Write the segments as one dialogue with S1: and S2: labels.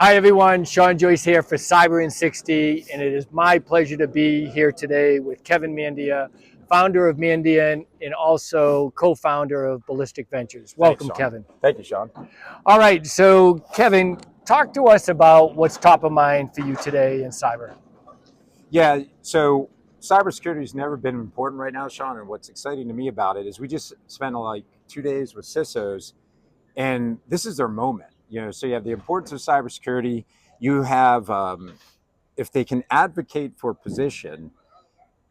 S1: Hi everyone, Sean Joyce here for Cyber in 60, and it is my pleasure to be here today with Kevin Mandia, founder of Mandia and also co-founder of Ballistic Ventures.
S2: Thanks,
S1: Welcome,
S2: Sean.
S1: Kevin.
S2: Thank you, Sean.
S1: All right, so Kevin, talk to us about what's top of mind for you today in cyber.
S2: Yeah, so cybersecurity has never been important right now, Sean. And what's exciting to me about it is we just spent like 2 days with CISOs, and this is their moment. So you have the importance of cybersecurity. You have, if they can advocate for a position,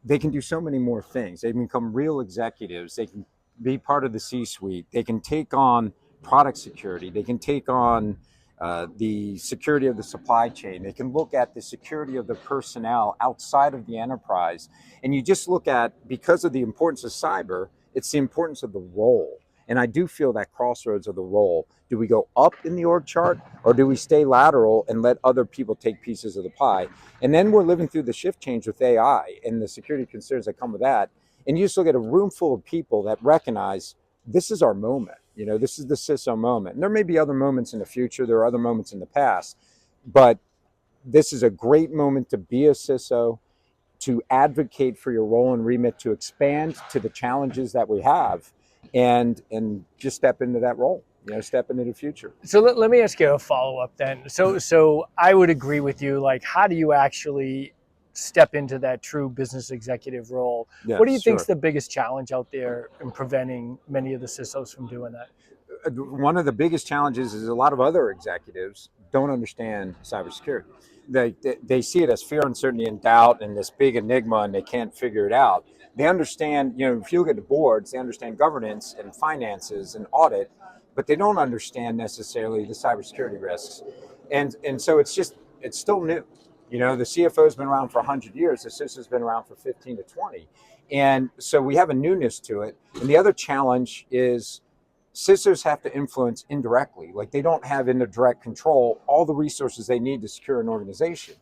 S2: they can do so many more things. They can become real executives. They can be part of the C-suite. They can take on product security. They can take on the security of the supply chain. They can look at the security of the personnel outside of the enterprise. And you just look at, because of the importance of cyber, it's the importance of the role. And I do feel that crossroads of the role. Do we go up in the org chart, or do we stay lateral and let other people take pieces of the pie? And then we're living through the shift change with AI and the security concerns that come with that. And you just look at a room full of people that recognize this is our moment. This is the CISO moment. And there may be other moments in the future. There are other moments in the past. But this is a great moment to be a CISO, to advocate for your role and remit, to expand to the challenges that we have, and just step into that role. Step into the future.
S1: So let me ask you a follow-up then. So I would agree with you. Like, how do you actually step into that true business executive role?
S2: Yeah,
S1: What do you think is
S2: sure.
S1: the biggest challenge out there in preventing many of the CISOs from doing that?
S2: One of the biggest challenges is a lot of other executives don't understand cybersecurity. They see it as fear, uncertainty, and doubt, and this big enigma, and they can't figure it out. They understand, if you look at the boards, they understand governance and finances and audit, but they don't understand necessarily the cybersecurity risks. And so it's still new. The CFO has been around for 100 years. The CISO has been around for 15 to 20. And so we have a newness to it. And the other challenge is CISOs have to influence indirectly. Like, they don't have in their direct control all the resources they need to secure an organization.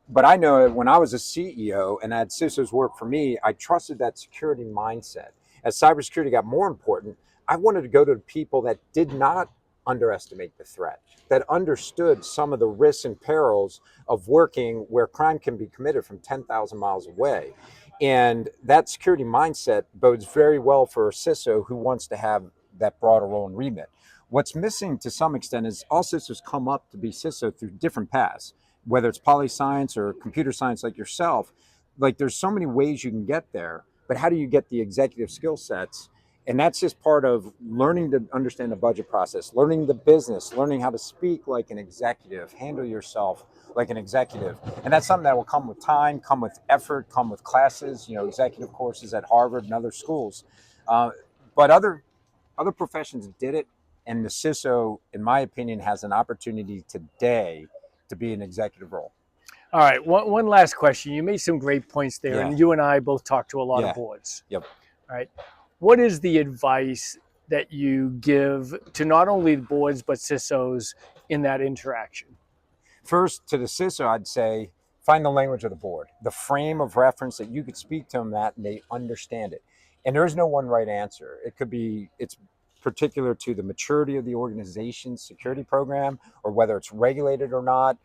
S2: But I know when I was a CEO and I had CISOs work for me, I trusted that security mindset. As cybersecurity got more important, I wanted to go to the people that did not underestimate the threat, that understood some of the risks and perils of working where crime can be committed from 10,000 miles away. And that security mindset bodes very well for a CISO who wants to have that broader role and remit. What's missing to some extent is all CISOs come up to be CISO through different paths, whether it's poli science or computer science like yourself. Like, there's so many ways you can get there, but how do you get the executive skill sets? And that's just part of learning to understand the budget process, learning the business, learning how to speak like an executive, handle yourself like an executive. And that's something that will come with time, come with effort, come with classes, executive courses at Harvard and other schools. But other professions did it, and the CISO, in my opinion, has an opportunity today to be an executive role.
S1: All right, one last question. You made some great points there,
S2: Yeah,
S1: and you and I both talk to a lot of
S2: yeah,
S1: boards.
S2: yep.
S1: All right, what is the advice that you give to not only boards but CISOs in that interaction?
S2: First, to the CISO, I'd say find the language of the board, the frame of reference that you could speak to them that and they understand it. And there is no one right answer. It's particular to the maturity of the organization's security program, or whether it's regulated or not,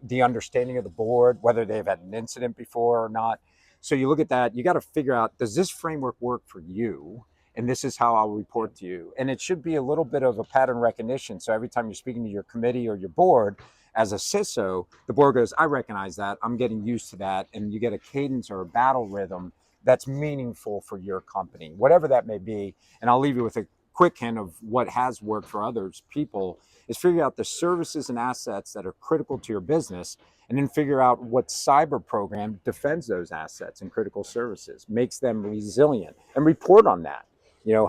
S2: the understanding of the board, whether they've had an incident before or not. So you look at that, you got to figure out, does this framework work for you? And this is how I'll report to you. And it should be a little bit of a pattern recognition. So every time you're speaking to your committee or your board, as a CISO, the board goes, I recognize that. I'm getting used to that. And you get a cadence or a battle rhythm that's meaningful for your company, whatever that may be. And I'll leave you with a quick hint of what has worked for others people is figure out the services and assets that are critical to your business, and then figure out what cyber program defends those assets and critical services, makes them resilient, and report on that.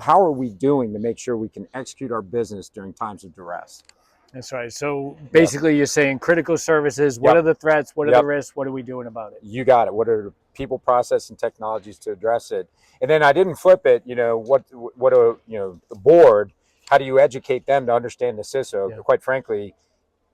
S2: How are we doing to make sure we can execute our business during times of duress?
S1: That's right. So
S2: Yep.
S1: basically, you're saying critical services. What
S2: Yep.
S1: are the threats? What are the
S2: Yep.
S1: risks? What are we doing about it?
S2: You got it. What are the people, process, and technologies to address it? And then I didn't flip it. What are the board? How do you educate them to understand the CISO?
S1: Yeah.
S2: Quite frankly,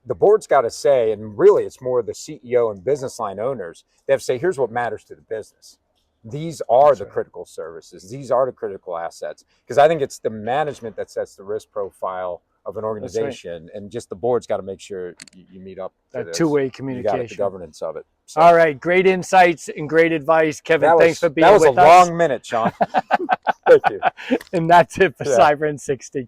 S2: the board's got to say, and really it's more the CEO and business line owners. They have to say, here's what matters to the business. These are
S1: That's
S2: the
S1: right.
S2: critical services. These are the critical assets. Because I think it's the management that sets the risk profile of an organization, and just the board's got to make sure you meet up to
S1: That
S2: this.
S1: two-way
S2: You got the
S1: communication.
S2: governance of it. So
S1: All right, great insights and great advice, Kevin. Thanks for being with us.
S2: That was a long minute, Sean. Thank you.
S1: And that's it for
S2: Yeah.
S1: Cyber in 60.